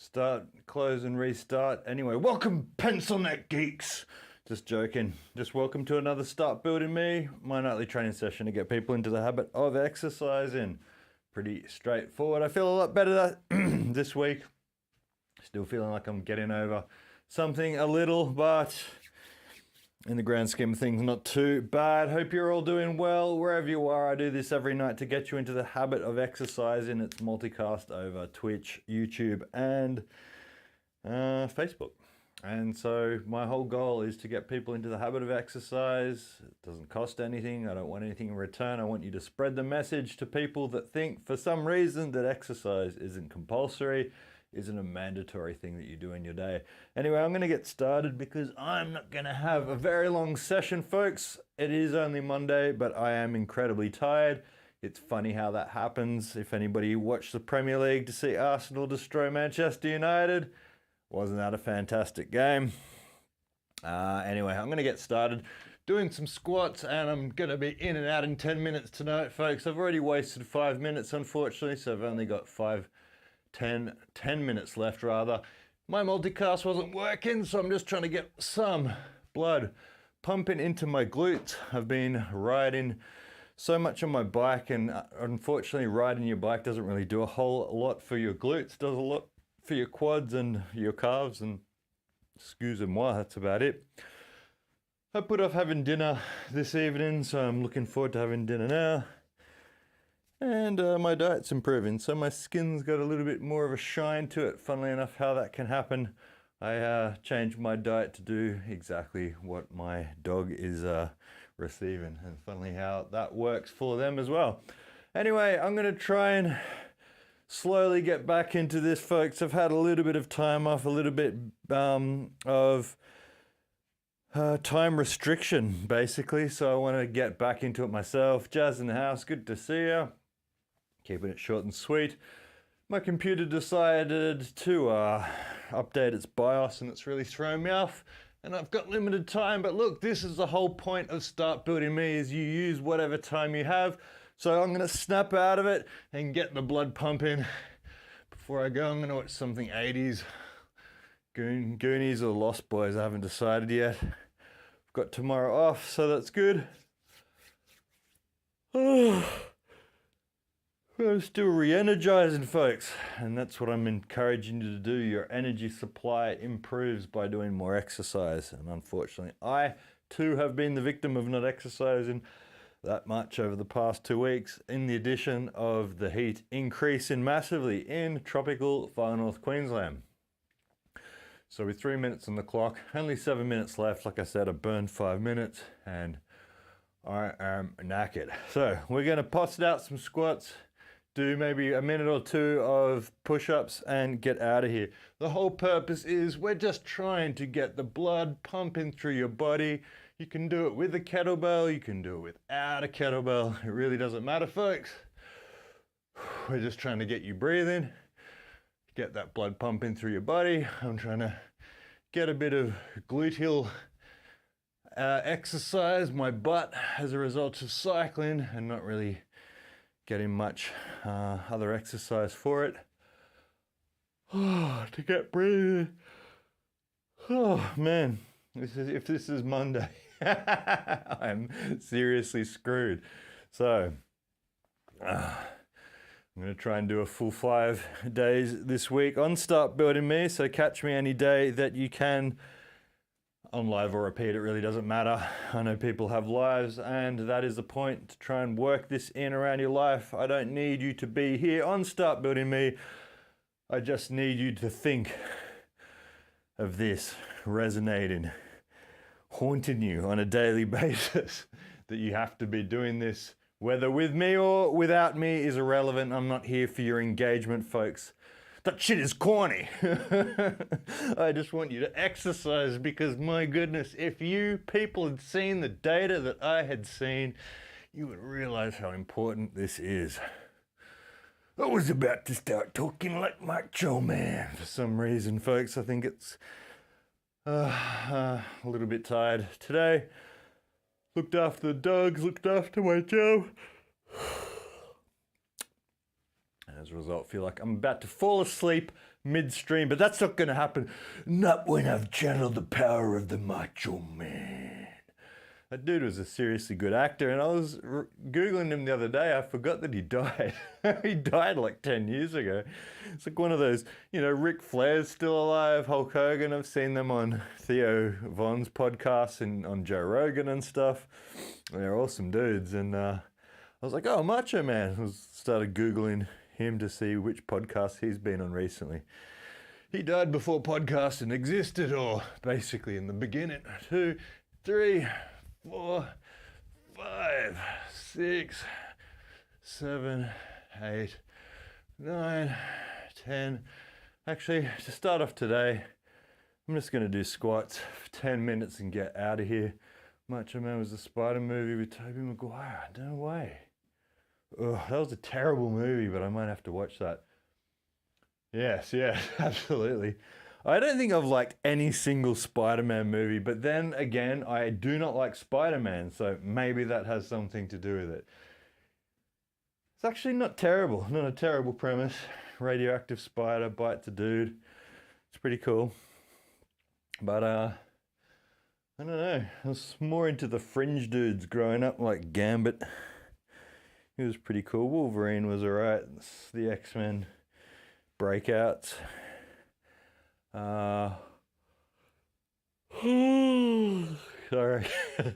Start, close, and restart. Anyway, welcome, pencil neck geeks. Just joking. Just welcome to another Start Building Me, my nightly training session to get people into the habit of exercising. Pretty straightforward. I feel a lot better this week. Still feeling like I'm getting over something a little, but in the grand scheme of things, not too bad. Hope you're all doing well wherever you are. I do this every night to get you into the habit of exercising. It's multicast over Twitch, YouTube, and Facebook. And so my whole goal is to get people into the habit of exercise. It doesn't cost anything. I don't want anything in return. I want you to spread the message to people that think for some reason that exercise isn't compulsory, isn't a mandatory thing that you do in your day. Anyway, I'm going to get started because I'm not going to have a very long session, folks. It is only Monday, but I am incredibly tired. It's funny how that happens. If anybody watched the Premier League to see Arsenal destroy Manchester United, wasn't that a fantastic game? Anyway, I'm going to get started doing some squats, and I'm going to be in and out in 10 minutes tonight, folks. I've already wasted 5 minutes, unfortunately, so I've only got 10 minutes left, rather. My multicast wasn't working, so I'm just trying to get some blood pumping into my glutes. I've been riding so much on my bike, and unfortunately, riding your bike doesn't really do a whole lot for your glutes. It does a lot for your quads and your calves, and excusez-moi, that's about it. I put off having dinner this evening, so I'm looking forward to having dinner now. And my diet's improving, so my skin's got a little bit more of a shine to it. Funnily enough, how that can happen, I changed my diet to do exactly what my dog is receiving, and funnily how that works for them as well. Anyway, I'm going to try and slowly get back into this, folks. I've had a little bit of time off, a little bit of time restriction, basically, so I want to get back into it myself. Jazz in the house, good to see you. Keeping it short and sweet. My computer decided to update its BIOS, and it's really thrown me off, and I've got limited time. But look, this is the whole point of Start Building Me, is you use whatever time you have. So I'm going to snap out of it and get the blood pumping. Before I go, I'm going to watch something 80s. Goonies or Lost Boys, I haven't decided yet. I've got tomorrow off, so that's good. I'm still re-energizing, folks, and that's what I'm encouraging you to do. Your energy supply improves by doing more exercise, and unfortunately, I too have been the victim of not exercising that much over the past 2 weeks, in the addition of the heat increasing massively in tropical far north Queensland. So with 3 minutes on the clock, only 7 minutes left. Like I said, I burned 5 minutes and I am knackered. So we're going to post out some squats, do maybe a minute or two of push-ups, and get out of here. The whole purpose is we're just trying to get the blood pumping through your body. You can do it with a kettlebell, you can do it without a kettlebell. It really doesn't matter, folks. We're just trying to get you breathing, get that blood pumping through your body. I'm trying to get a bit of gluteal exercise, my butt, as a result of cycling and not really getting much other exercise for it. To get breathing. Oh man, if this is Monday, I'm seriously screwed. So I'm going to try and do a full 5 days this week on Start Building Me. So catch me any day that you can, on live or repeat, it really doesn't matter. I know people have lives, and that is the point, to try and work this in around your life. I don't need you to be here on Start Building Me. I just need you to think of this resonating, haunting you on a daily basis, that you have to be doing this. Whether with me or without me is irrelevant. I'm not here for your engagement, folks. That shit is corny. I just want you to exercise, because my goodness, if you people had seen the data that I had seen, you would realize how important this is. I was about to start talking like Macho Man for some reason, folks. I think it's a little bit tired today. Looked after the dogs, looked after my Joe. As a result, I feel like I'm about to fall asleep midstream, but that's not going to happen. Not when I've channeled the power of the macho man. That dude was a seriously good actor, and I was Googling him the other day. I forgot that he died. He died like 10 years ago. It's like one of those, Ric Flair's still alive, Hulk Hogan. I've seen them on Theo Von's podcast and on Joe Rogan and stuff. They're awesome dudes. And I was like, oh, Macho Man. I started Googling him to see which podcast he's been on recently. He died before podcasting existed, or basically in the beginning. 2, 3, 4, 5, 6, 7, 8, 9, 10. Actually, to start off today, I'm just going to do squats for 10 minutes and get out of here. Macho Man was a Spider movie with Tobey Maguire. No way. Oh, that was a terrible movie, but I might have to watch that. Yes, absolutely. I don't think I've liked any single Spider-Man movie, but then again, I do not like Spider-Man, so maybe that has something to do with it. It's actually not terrible, not a terrible premise. Radioactive spider bites a dude. It's pretty cool. But I don't know, I was more into the fringe dudes growing up, like Gambit. He was pretty cool. Wolverine was alright. The X-Men breakouts. Sorry.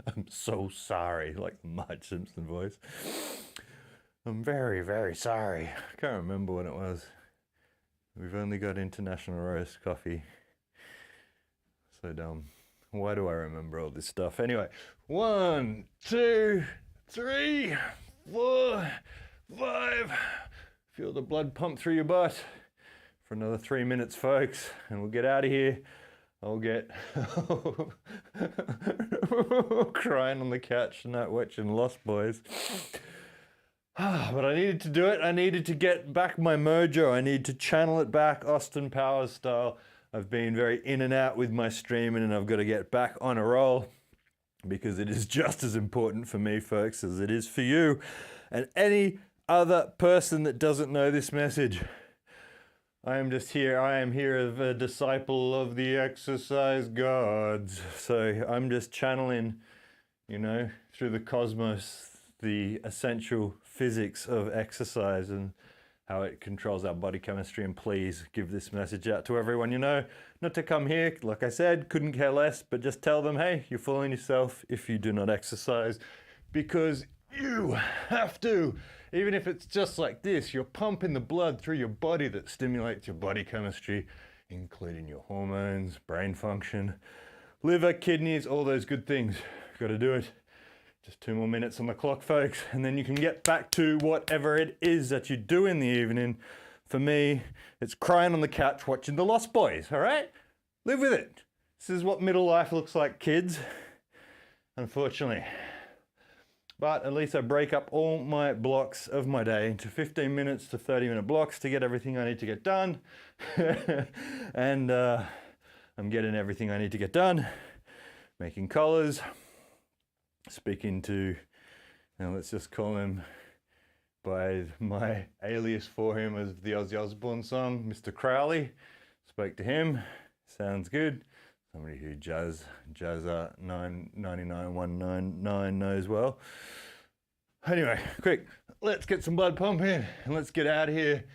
I'm so sorry, like the Marge Simpson voice. I'm very, very sorry. I can't remember what it was. We've only got International Roast Coffee. So dumb. Why do I remember all this stuff? Anyway, 1, 2, 3, 4, 5. Feel the blood pump through your butt for another 3 minutes, folks, and we'll get out of here. I'll get crying on the couch tonight watching Lost Boys. But I needed to do it. I needed to get back my mojo. I need to channel it back Austin Powers style. I've been very in and out with my streaming, and I've got to get back on a roll because it is just as important for me, folks, as it is for you and any other person that doesn't know this message. I am here as a disciple of the exercise gods. So I'm just channeling, through the cosmos, the essential physics of exercise and how it controls our body chemistry. And please give this message out to everyone not to come here. Like I said, couldn't care less, but just tell them, hey, you're fooling yourself if you do not exercise, because you have to. Even if it's just like this, you're pumping the blood through your body that stimulates your body chemistry, including your hormones, brain function, liver, kidneys, all those good things. Got to do it. Just 2 more minutes on the clock, folks, and then you can get back to whatever it is that you do in the evening. For me, it's crying on the couch watching The Lost Boys, all right? Live with it. This is what middle life looks like, kids, unfortunately. But at least I break up all my blocks of my day into 15 minutes to 30-minute blocks to get everything I need to get done. And I'm getting everything I need to get done. Making collars. Speaking to, let's just call him by my alias for him as the Ozzy Osbourne song, Mr. Crowley. Spoke to him. Sounds good. Somebody who Jazz 991999 knows well. Anyway, quick, let's get some blood pumping and let's get out of here.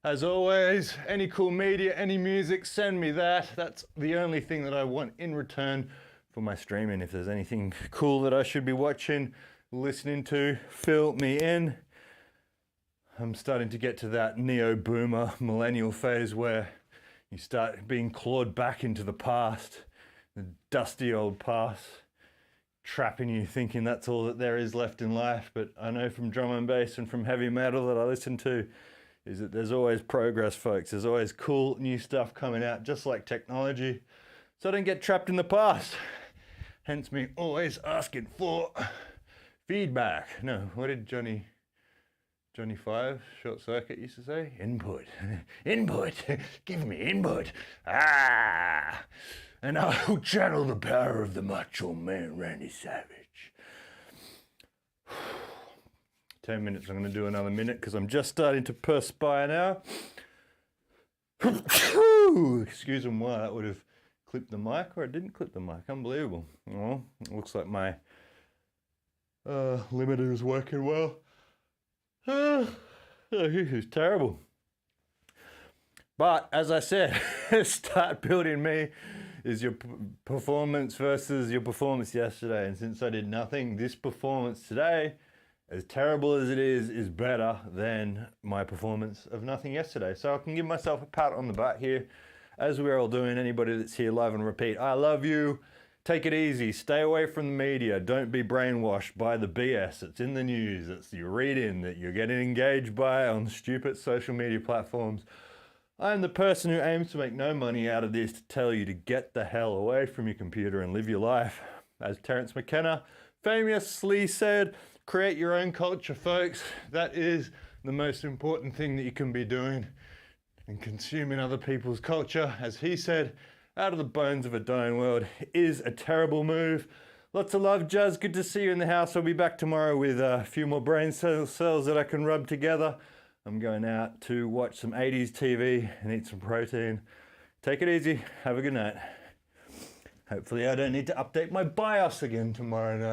As always, any cool media, any music, send me that. That's the only thing that I want in return for my streaming. If there's anything cool that I should be watching, listening to, fill me in. I'm starting to get to that neo-boomer millennial phase where you start being clawed back into the past, the dusty old past, trapping you thinking that's all that there is left in life. But I know from drum and bass and from heavy metal that I listen to is that there's always progress, folks. There's always cool new stuff coming out, just like technology. So I don't get trapped in the past. Hence me always asking for feedback. No, what did Johnny 5, Short Circuit, used to say? Input. Input. Give me input. And I'll channel the power of the macho man, Randy Savage. 10 minutes. I'm going to do another minute because I'm just starting to perspire now. Excuse me why that would have clipped the mic, or it didn't clip the mic. Unbelievable. Well, it looks like my limiter is working well. It's terrible. But as I said, Start Building Me is your performance versus your performance yesterday. And since I did nothing, this performance today, as terrible as it is better than my performance of nothing yesterday. So I can give myself a pat on the back here, as we're all doing. Anybody that's here live and repeat, I love you. Take it easy. Stay away from the media. Don't be brainwashed by the BS that's in the news, that's you read in, that you're getting engaged by on stupid social media platforms. I'm the person who aims to make no money out of this to tell you to get the hell away from your computer and live your life. As Terence McKenna famously said, create your own culture, folks. That is the most important thing that you can be doing, and consuming other people's culture, as he said, out of the bones of a dying world is a terrible move. Lots of love, Jazz. Good to see you in the house. I'll be back tomorrow with a few more brain cells that I can rub together. I'm going out to watch some 80s TV and eat some protein. Take it easy. Have a good night. Hopefully I don't need to update my BIOS again tomorrow night.